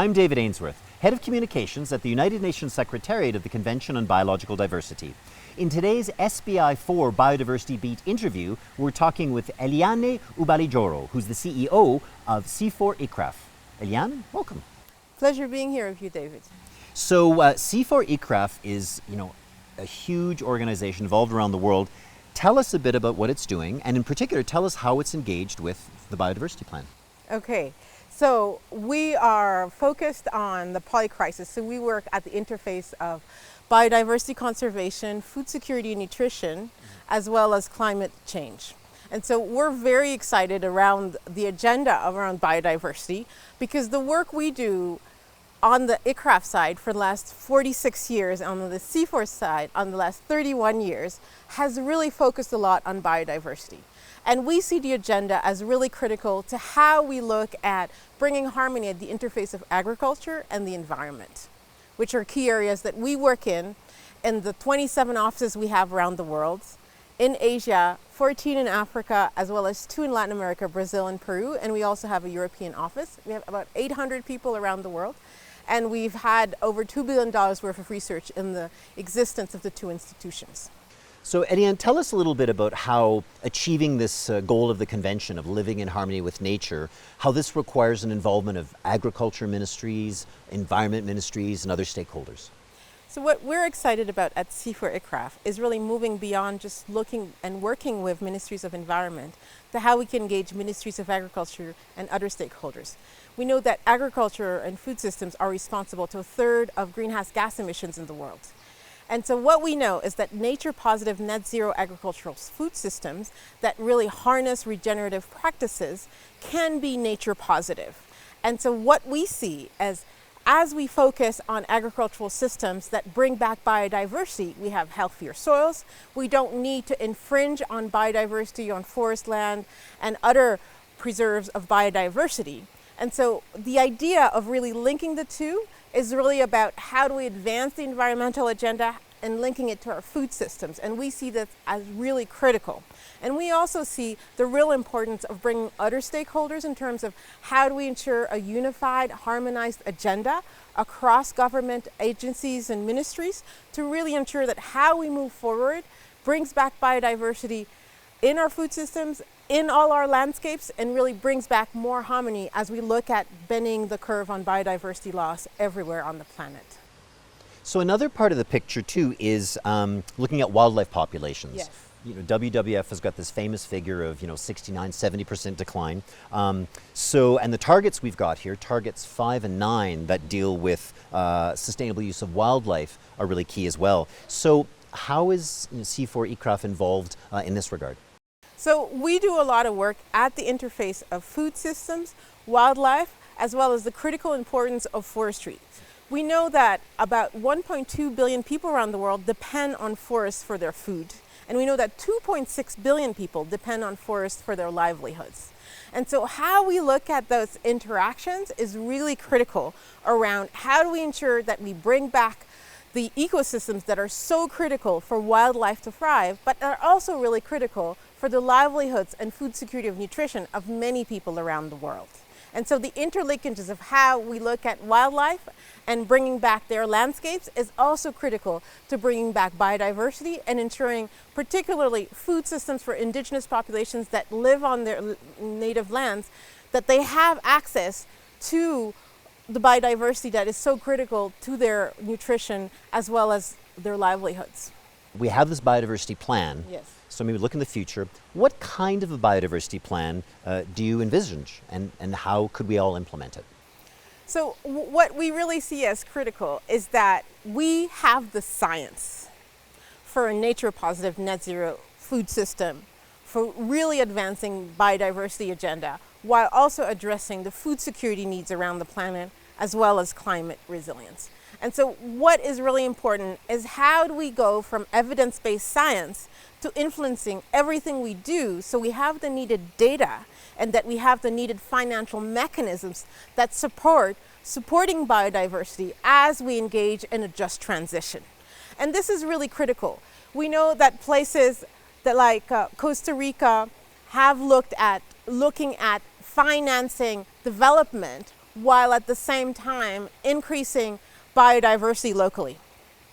I'm David Ainsworth, Head of Communications at the United Nations Secretariat of the Convention on Biological Diversity. In today's SBI4 Biodiversity Beat interview, we're talking with Éliane Ubalijoro, who's the CEO of CIFOR ICRAF. Éliane, welcome. Pleasure being here with you, David. So CIFOR ICRAF is, a huge organization involved around the world. Tell us a bit about what it's doing, and in particular, tell us how it's engaged with the biodiversity plan. Okay, so we are focused on the polycrisis. So we work at the interface of biodiversity conservation, food security and nutrition, as well as climate change. And so we're very excited around the agenda around biodiversity because the work we do on the ICRAF side for the last 46 years, on the CIFOR side on the last 31 years, has really focused a lot on biodiversity. And we see the agenda as really critical to how we look at bringing harmony at the interface of agriculture and the environment, which are key areas that we work in the 27 offices we have around the world, in Asia, 14 in Africa, as well as 2 in Latin America, Brazil and Peru, and we also have a European office. We have about 800 people around the world, and we've had over $2 billion worth of research in the existence of the 2 institutions. So Éliane, tell us a little bit about how achieving this goal of the convention of living in harmony with nature, how this requires an involvement of agriculture ministries, environment ministries, and other stakeholders. So what we're excited about at CIFOR ICRAF is really moving beyond just looking and working with ministries of environment to how we can engage ministries of agriculture and other stakeholders. We know that agriculture and food systems are responsible to 1/3 of greenhouse gas emissions in the world. And so what we know is that nature-positive net zero agricultural food systems that really harness regenerative practices can be nature-positive. And so what we see as we focus on agricultural systems that bring back biodiversity, we have healthier soils. We don't need to infringe on biodiversity on forest land and other preserves of biodiversity. And so the idea of really linking the two is really about how do we advance the environmental agenda and linking it to our food systems. And we see this as really critical. And we also see the real importance of bringing other stakeholders in terms of how do we ensure a unified, harmonized agenda across government agencies and ministries to really ensure that how we move forward brings back biodiversity in our food systems, in all our landscapes, and really brings back more harmony as we look at bending the curve on biodiversity loss everywhere on the planet. So another part of the picture too is looking at wildlife populations. Yes. WWF has got this famous figure of 69-70% decline. And the targets we've got here, targets 5 and 9 that deal with sustainable use of wildlife are really key as well. So how is CIFOR ICRAF involved in this regard? So we do a lot of work at the interface of food systems, wildlife, as well as the critical importance of forestry. We know that about 1.2 billion people around the world depend on forests for their food. And we know that 2.6 billion people depend on forests for their livelihoods. And so how we look at those interactions is really critical around how do we ensure that we bring back the ecosystems that are so critical for wildlife to thrive, but are also really critical for the livelihoods and food security of nutrition of many people around the world. And so the interlinkages of how we look at wildlife and bringing back their landscapes is also critical to bringing back biodiversity and ensuring particularly food systems for indigenous populations that live on their native lands, that they have access to the biodiversity that is so critical to their nutrition as well as their livelihoods. We have this biodiversity plan. Yes. So maybe look in the future. What kind of a biodiversity plan do you envisage, and how could we all implement it? So what we really see as critical is that we have the science for a nature-positive net zero food system, for really advancing biodiversity agenda, while also addressing the food security needs around the planet, as well as climate resilience. And so what is really important is how do we go from evidence-based science to influencing everything we do so we have the needed data and that we have the needed financial mechanisms that supporting biodiversity as we engage in a just transition. And this is really critical. We know that places that like Costa Rica have looking at financing development while at the same time increasing biodiversity locally.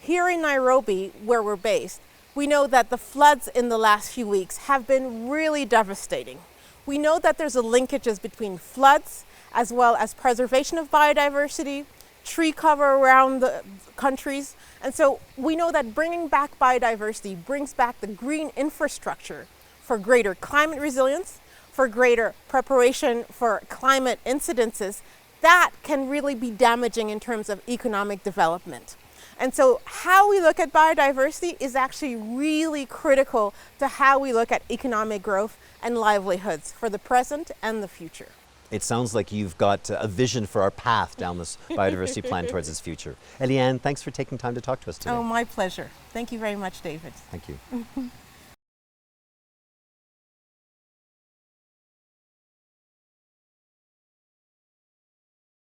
Here in Nairobi, where we're based, we know that the floods in the last few weeks have been really devastating. We know that there's a linkages between floods as well as preservation of biodiversity, tree cover around the countries. And so we know that bringing back biodiversity brings back the green infrastructure for greater climate resilience, for greater preparation for climate incidences. That can really be damaging in terms of economic development. And so how we look at biodiversity is actually really critical to how we look at economic growth and livelihoods for the present and the future. It sounds like you've got a vision for our path down this biodiversity plan towards its future. Éliane, thanks for taking time to talk to us today. Oh, my pleasure. Thank you very much, David. Thank you.